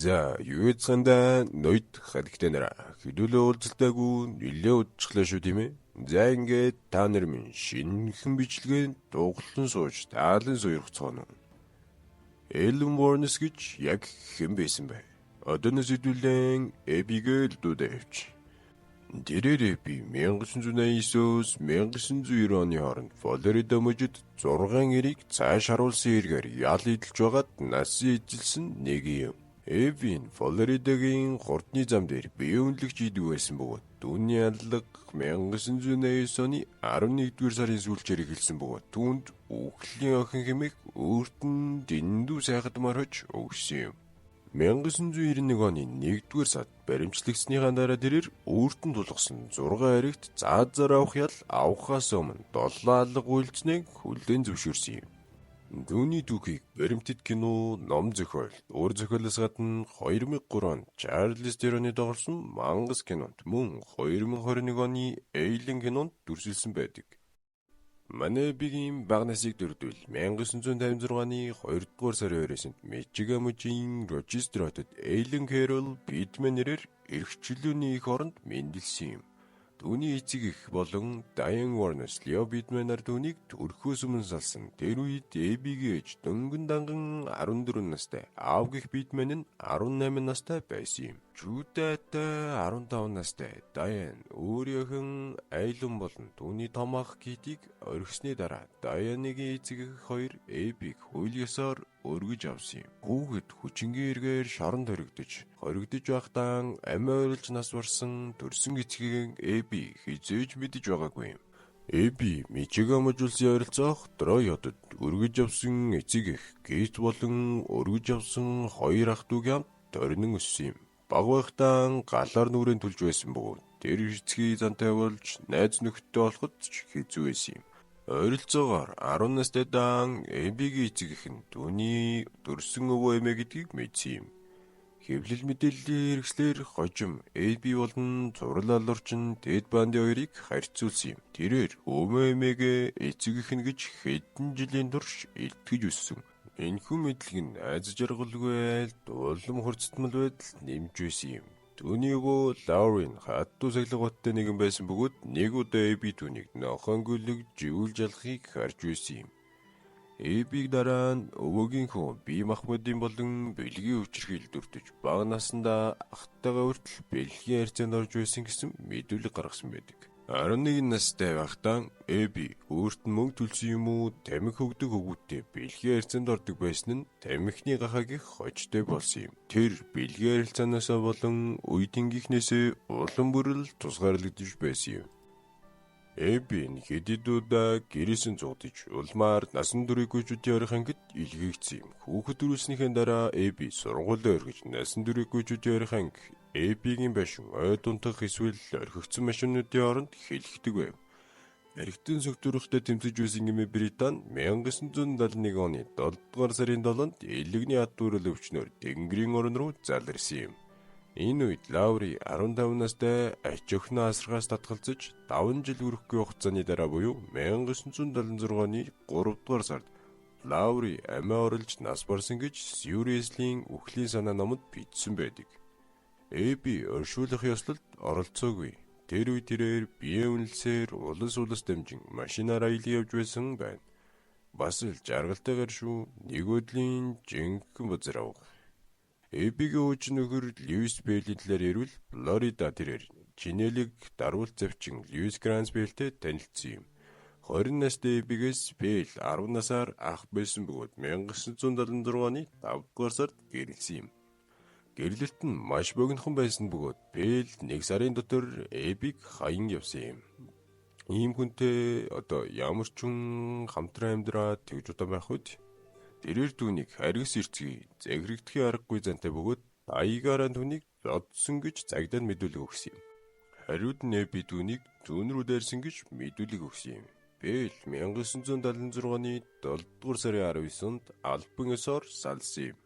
За, юу яцгаандаа ноёд халигтай нараа хөдөлөө уулзалтаагүй нэлээ удчихлаа шүү тийм ээ. За ингээд та нар минь шинэхэн бичлэгэнд дуглан сууж таалан сууйрцгоно. Эллен Ворнес гэж яг хэн байсан бэ? Одооноос хэдүүлэн Эбигейл дуудавч. Тэрээр би 1989-с 1990 оны хооронд Флорида мужид 6 эрийг цааш харуулсан эргээр ял идэлж байгаад нас эзэлсэн нэг юм. Эвин Флоридагийн хурдны зам дээр бие үнэлэгч идэв байсан бөгөөд түүний аллаг 1989 оны 11-р сарын сүүлчээр эхэлсэн бөгөөд түүнд үхлийн охин хэмээх өөрт нь дэндүү сайхадмаар хож өгсөн юм. 1991 оны 1-р сард баримтлагдсныхаа дараа тэрээр өөрт нь тулгасан 6 эрэгт заазаар авах ял авахаас өмнө 7 алга үйлцнийг хүлээн зөвшөөрсөн юм. Түүний түүхийг баримтат кино, ном зохиол, уур зохиолоос гадна 2003 онд Чарлиз Тероны тоглосон мангас кинонд мөн 2021 оны Alien кинонд дүрсэлсэн байдаг. Манай бигийн бага насыг дөрөвдөл 1956 оны 2-р сарын 2-нд Мичиган мужийн Рочестер хотод Alien Carol Pittman нэрээр эрхчлөөний их оронд мэндэлсэн юм. Түүний эцэг эх болон Diane Warnes Leo Pittman-аар түүнийг төрхөөс өмнө салсан. Тэр үед Эбигийн ээж дөнгөн данган 14 настай, аав гэх Pittman нь 18 настай байсан юм. Чүдээтэй 15 настай Diane өөрийнх нь айлан болон түүний том ах Kitty-г орхисны дараа Diane-ийн эцэг эх хоёр Эбиг хууль ёсоор өргөж авсан юм. Хүүхэд хүчингийн эргээр шоронд хоригдож байхдаа амиа ойрлж нас барсан төрсөн эцгийн Эби хизээж мэдэж байгаагүй юм. Эби Мичиган мужуулсан ойролцоох Троёдод өргөж авсан эцэг эх Кит болон өргөж авсан хоёр ах дүүгийн хамт торинон өссөн юм. Баг байхдаа галаар нүрэн түлж байсан бөгөөд тэр эцгийн зантай болж найз нөхдөд олоход ч хэцүү байсан юм. Ойролцоогоор 10 настай дан Эбигийн эцэг эх нь түүний төрсөн өвөө эмээ гэдгийг мэдсэн юм. Хэвлэл мэдээллийн хэрэгслэр хожим Эби болон зурлал орчин Тэд Банди хоёрыг харьцуулсан юм. Тэрээр өвөө эмээгээ эцэг эх нь гэж хэдэн жилийн турш илтгэж өссөн. Энэхүү мэдлэг нь айз жаргалгүй айлд улам хурцтмал байдал нэмж байсан юм. Түүний өвөө Лаурин хатуу сахилгуудтай нэгэн байсан бөгөөд нэг удаа Эби түүнийг нохонгүлэг живүүл жалахыг харж байсан юм. Эбиг дараа нь өвөөгийнхөө бие махбодын болон бэлгийн өвчрхийлд өртөж бага наснда ахтайгаа хүртэл бэлгийн харьцаанд орж байсан гэсэн мэдүүлэг гаргасан байдаг. 11 настай байхдаа Эби өөрт нь мөнгө төлсөн юм уу тамхи өгдөг хөвгүүтээ бэлгийн харьцаанд ордог байсан нь тамхины гахаг их хожтой болсон юм. Тэр бэлгийн харилцаанаасаа болон үе тэнгийнхнээсээ улам бүрэл тусгаарлагдж байсан юм. Эби хэдидүүдээ гэрээсэн зуудаж улмаар насан туршийн гүйчүүдийн орих ангид илгээгдсэн юм. Хүүхэд төрүүлснийхээ дараа Эби сургуулиа орхиж насан туршийн гүйчүүдийн орих анги Эбигийн байшин ойд унтах эсвэл орхигдсон машинуудын оронд хэлэгдэг байв. Архитын сүгтүрэхтэй тэмцэж байсан гэмээ Британи 1971 оны 7-р сарын 7-нд элэгний ад дүүрэл өвчнөөр тэнгэрийн орон руу заларсан юм. Энэ үед Лаури 15 настай ач охиноо асархаас татгалзаж 5 жил хүрэхгүй хугацааны дараа буюу 1976 оны 3-р сард Лаури амиа орлж нас барсан гэж Сьюреслийн үхлийн санаа номод бичсэн байдаг. Эби оршуулах ёслолд оролцоогүй. Тэр үед тэрээр бие үнэлсээр улас дамжин машинаар аялан явж байсан байна. Бас л жаргалтайгаар шүү нэг өдлийн жинхэнэ бузар авах. Эбигийн өвч нөхөр Льюис Бэйли талаар ярил Флорида тэрээр чинэлэг даруулт завчин Льюис Грансбейлтэй танилцсан юм. 20 настай Эбигээс Бэйл 10 насаар ах байсан бөгөөд 1976 оны 5-р сард гэрэлсэн юм. Гэрлэлт нь маш богинохон байсан бөгөөд Бэйл 1 сарын дотор Эбиг хаян явсан юм. Ийм хүнтэй одоо ямар ч хүн хамтран амьдраад тэгж удаан байх үед тэрээр түүнийг харгас эрцгий загрэгдэхийн аргагүй зантай бөгөөд аягаараа түүнийг зодсон гэж цагдаа мэдүүлэг өгсөн юм. Хариуд нь Эби түүнийг зүүн рүү дайрсан гэж мэдүүлэг өгсөн юм. Бэйл 1976 оны 7-р сарын 19-нд албан ёсоор салсан юм.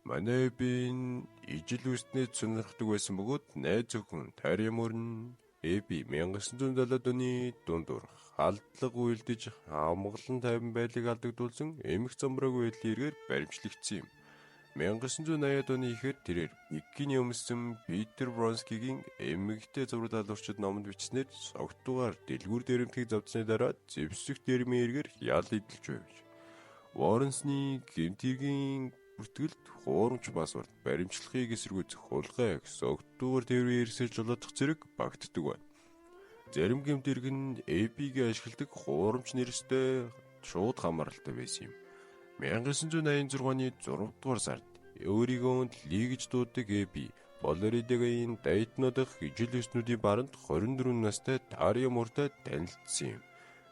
Манай Эббийн ижил үстнээ сонирхдаг байсан бөгөөд найз охин Тариа мөрн Эбби 1970-аад оны дундуур халдлага үйлдэж амгалан тайван байдлыг алдагдуулсан эмх замбраагүй байдлын эргээр баримтлагдсан юм. 1980-аад оны ихээр тэрээр Бикини өмссөн Питер Бронскигийн эмэгтэй зураг алуурчид номонд бичснээр согтуугаар дэлгүүр дээрэмтгийг завдсны дараа зэвсэг дэрмийн эргээр ял идэлж байв. Уорренсны гэмтэргийн бүртгэлд хуурамч пассворд баримтлахыг эсэргүүцэх хулгай согтуугаар тэрвэр эрсэж жолоодох зэрэг багтдаг байна. Зарим гэмтэрг нь Эббигийн ашигладаг хуурамч нэрстэй шууд хамааралтай байсан юм. 1986 оны 6 дугаар сард өөрийгөө Ли гэж дууддаг Эбби Флоридагийн Дейтон дахь ижил өснүүдийн баранд 24 настай Тариа мөртэй танилцсан юм.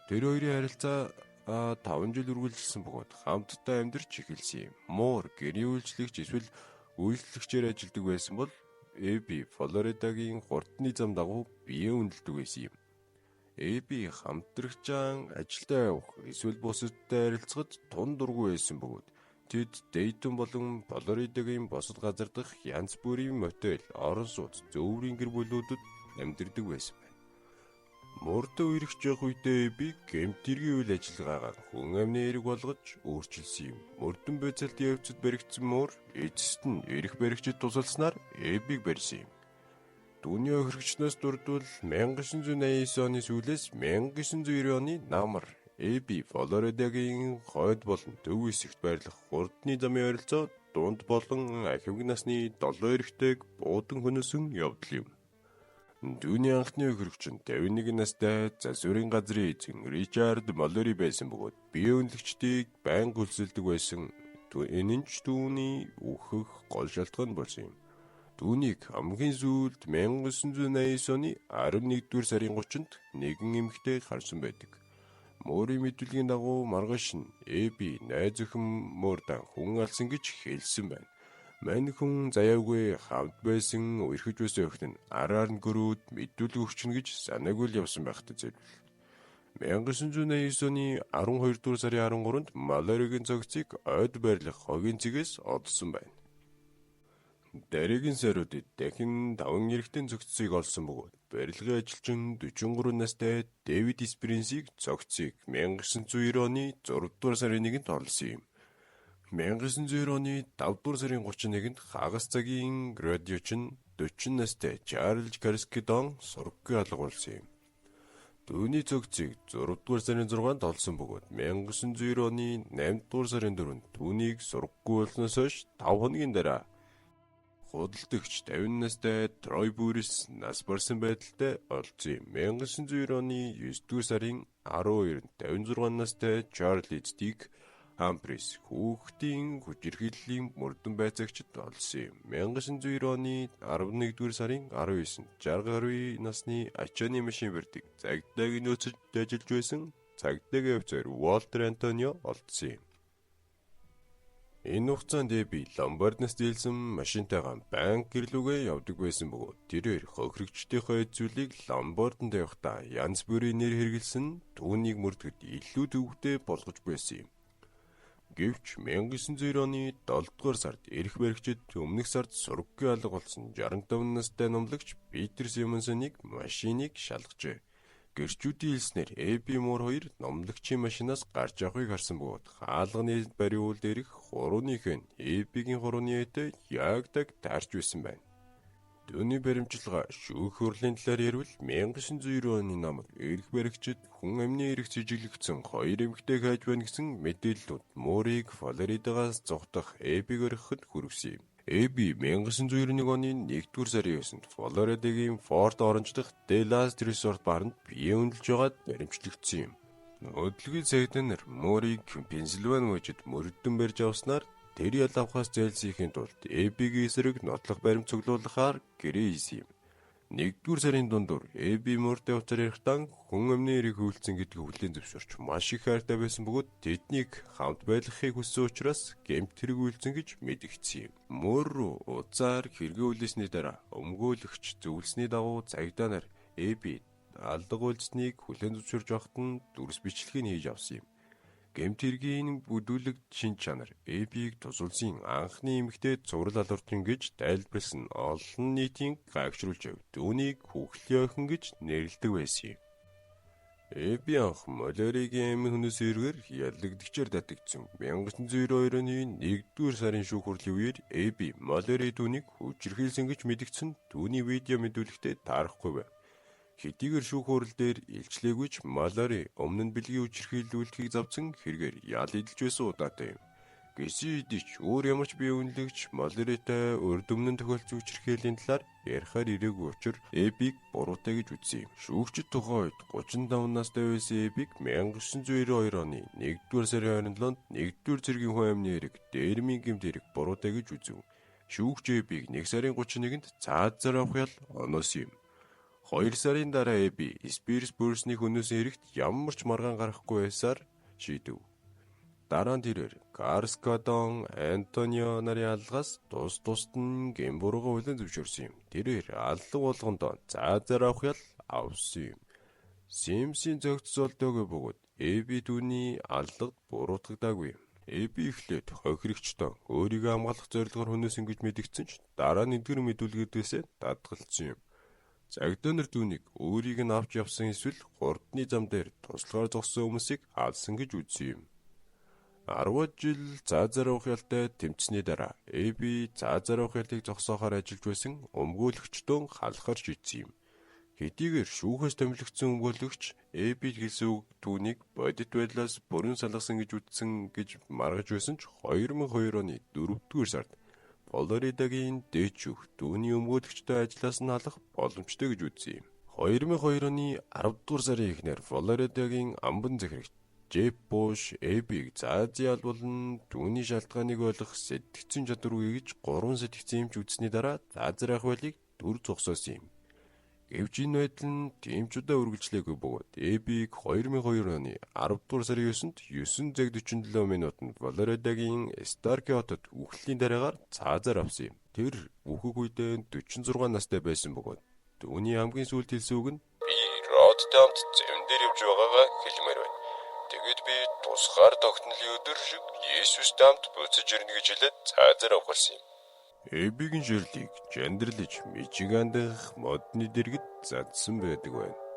Тэр хоёрын харилцаа 5 жил үргэлжилсэн бөгөөд хамтдаа амьдарч эхэлсэн юм. Муур гэрийн үйлчлэгч эсвэл үйлчлэгчээр ажилладаг байсан бол Эбби Флоридагийн хурдны зам дагуу бие үнэлдэг байсан юм. Эбби хамтрагчаан ажилдаа явах эсвэл бусадтай харилцахад тун дургүй байсан бөгөөд тэд Дейтон болон Флоридагийн бусад газар дах янз бүрийн мотель, орон сууц, зөвөрийн гэр бүлүүдэд амьдардаг байсан байна. Мөрдөө үерхж явах үедээ Эбби гэмтэргийн үйл ажиллагаагаар хүн амны эрэг болгож өөрчилсөн юм. Мөрдөн байцаалт явцад баригдсан муур эцэст нь эрх баригчид тусалснаар Эббиг барьсан юм. Түүний охирогчноос дурдвал 1989 оны сүүлээс 1990 оны намар Эбби Флоридагийн хойд болон төв хэсэгт байрлах хурдны замын ойролцоо дунд болон ахиваг насны 7 эрэгтэйг буудан хөнөөсөн явдал юм. Түүний анхны охирогч нь 51 настай засварын газрын эзэн Ричард Маллори байсан бөгөөд бие үнэлэгчдийг байнга хөлсөлдөг байсан. Энэ нь ч түүний үхэх гол шалтгаан болсон юм. Түүнийг хамгийн сүүлд 1989 оны 11-р сарын 30-нд нэгэн эмэгтэй харсан байдаг. Мөрийн мэдүүлгийн дагуу маргааш нь Эбби найз охин Мөрдан хүн алсан гэж хэлсэн байна. Мань хүн заяагүй хамт байсан үерхэж байсан охин нь араар нь гөрөөд мэдүүлэг өгчнө гэж санаагүй л явсан байхад зөвлөл. 1989 оны 12-р сарын 13-нд Маллоригийн цогцыг ойд байрлах хогийн цэгээс олдсон байна. Дараагийн саруудад дахин 5 эрэгтэй цогцыг олсон бөгөөд барилгын ажилчин 43 настай Дэвид Спринсийг цогцыг 1990 оны 6 дугаар сарын 1-нд олсон юм. 1990 оны 5 дугаар сарын 31-нд хагас цагийн радиочин 40 настай Чарльз Карскидон сургаггүй алга болсон юм. Түүний цогцыг 6 дугаар сарын 6-нд олсон бөгөөд 1990 оны 8 дугаар сарын 4-нд түүнийг сургаггүй болсноос хойш 5 хоногийн дараа худалдагч 50 настай Трой Бүрис нас барсан байдалтай олдсон юм. 1990 оны 9 дугаар сарын 12-нд 56 настай Чарли Стик Хамприс хүүхдийн хүчирхийллийн мөрдөн байцаагчид олсон юм. 1990 оны 11 дугаар сарын 19-нд 60 гаруй насны ачааны машин барьдаг цагдаагийн нөөцөд ажиллаж байсан цагдаагийн офицер Уолтер Антонио олдсон юм. Энэ хугацаанд Эбби Ломбарднаас дийлсэн машинтайгаа банк гэрлүүгээ явдаг байсан бөгөөд тэрээр хохирогчдийнхоо зүйлийг Ломбарданд явахдаа янз бүрийн нэр хэрэгэлсэн түүнийг мөрдөхөд илүү төвөгтэй болгож байсан юм. Гэвч 1990 оны 7 дугаар сард эрх баригчид өмнөх сард сургаггүй алга болсон 65 настай номлогч Питер Симонсоныг машиныг шалгажээ. Гэрчүүдийн хэлснээр Эбби Муур хоёр номлогчийн машинаас гарч явахыг харсан бөгөөд хаалганы барийн үйл дээрх хурууных нь Эббигийн хурууны яйтай яг таарч байсан байна. Түүний баримтчилгаа шүүх хурлын талаар ярил 1990 оны намар эрх баригчид хүн амны эрх цэжиглэгдсэн хоёр эмэгтэйг хайж байна гэсэн мэдээллүүд Муурыг Флоридагаас зугтах Эббиг орхиход хүргэсэн юм. Эбби 1991 оны 1-р сарын 9-нд Флоридагийн Форт Оранж дахь Делас Resort баранд бие үнэлж байгаад баримтлагдсан юм. Өдөлгүйн цагдаа Муурыг Пенсильвани мужид мөрдөн барьж авснаар тэр ял авахаас зайлсхийхийн тулд Эббигийн эсрэг нотлох баримт цуглуулахаар гэрээ хийсэн юм. 1-р сарын дундуур Эбби Мууртай уулзаар ярихдаа хүн амны эрийг хөвлөсөн гэдгийг хүлээн зөвшөөрч маш их хайртай байсан бөгөөд тэднийг хамт байлгахыг хүссэн учраас гэмт хэрэг үйлцэн гэж мэдэгдсэн юм. Муур руу уцаар хэрэгээ үлээсний дараа өмгөөлөгч зөвлөсний дагуу цагдаа нар Эбби алга үйлцнийг хүлээн зөвшөөрж байхад нь дүрс бичлэгийг хийж авсан юм. Гэмт хэргийн бүдүүлэг шин чанар Эбиг тусалсан анхны эмэгтэй цуврал алуурчин гэж тайлбарлсан олон нийтийн гайхшруулж байв. Түүнийг хүүхлийн охин гэж нэрлэдэг байсан юм. Эби анх Маларигийн амин хүнээс эргээр ялагдагчаар татагдсан. 1992 оны 1-р сарын шүүх хурлын үеэр Эби Малари түүнийг хүчирхийлсэн гэж мэдгдсэн. Түүний видео мэдүүлэгтээ таарахгүй байв. Хэдийгээр шүүх хурал дээр илчлээгүй ч Малари өмнө нь бэлгийн хүчирхийлүүлэхийг завдсан хэрэгээр ял эдэлж байсан удаатай юм. Гэсэн хэдий ч өөр ямар ч бие үнэлэгч Маларитай урд өмнө тохиолдсон хүчирхийллийн талаар ярихаар ирээгүй учраас Эбиг буруутай гэж үзсэн юм. Шүүгчид тухайн үед 35 настай байсан Эбиг 1992 оны 1-р сарын 27-нд 1-р цэргийн хүн амны хэрэг дээрмийн гэмт хэрэг буруутай гэж үзв. Шүүгч Эбиг 1 сарын 31-нд цаазаар авах ял оноос юм. 2 сарын дараа Эби Спирс Бүрсний хүнээс хэрэгт ямар ч маргаан гарахгүй байсаар шийдэв. Дараа нь тэрээр Карскадон, Антонио нарын аллагаас тусад нь гэмбурууга улаан зөвшөөрсөн юм. Тэрээр аллаг болгонд цаазаар авах ял авсан юм. Симсийн зохицолтойгоо бөгөөд Эби түүний аллагад буруутгагдаагүй юм. Эби эхлээд хохирогчтой өөрийгөө хамгаалах зорилгоор хүнээс ингэж мэдгдсэн ч дараа нь эдгэр мэдүүлгүүдээсээ дадгалцсан юм. Цагдаа нар түүнийг өөрийг нь авч явсан эсвэл хурдны зам дээр туслагаар зогссон хүмүүсийг алсан гэж үзсэн юм. 10 жил цаазаар авах ялтай тэмцсэний дараа Эби цаазаар авах ялыг зогсоохоор ажиллаж байсан өмгөөлөгчдөө халахаар шийдсэн юм. Хэдийгээр шүүхээс томилогдсон өмгөөлөгч Эбид хэлсэн үг түүнийг бодит байдлаас бүрэн салгасан гэж үзсэн гэж маргаж байсан ч 2002 оны 4-р сард Флоридагийн дээд шүүх түүний өмгөөлөгчтэй ажиллаас нь халах боломжтой гэж үзсэн юм. 2002 оны 10-р сарын эхнэр Флоридагийн амбан захирагч Джеф Буш Эбиг заазын албан түүний шалтгааныг ойлгох сэтгцэн чадвар үгэж 3 сэтгцэн эмч үзсний дараа заазар авах байлыг дүр зогсоосон юм. Гэвч энэ байдал нь тэмчүүдээ үргэлжлээгүй бөгөөд Эбиг 2002 оны 10-р сарын 9-нд 9:47 минутанд Флоридагийн Старки хотод үхлийн дараагаар цаазаар авсан юм. Тэр үхэх үедээ 46 настай байсан бөгөөд түүний хамгийн сүүлд хэлсэн үг нь "Би Роттердамд зэвэн дээр явж байгаагаа хэлмээр байна. Тэгэд би тусгаар тогтнолын өдөр шиг Есүс дамд буцаж ирнэ гэж хэлээд цаазаар авахсан юм." Эбигийн ширлийг жандралж Мичиган дахь модны дэргэд задсан байдаг байна.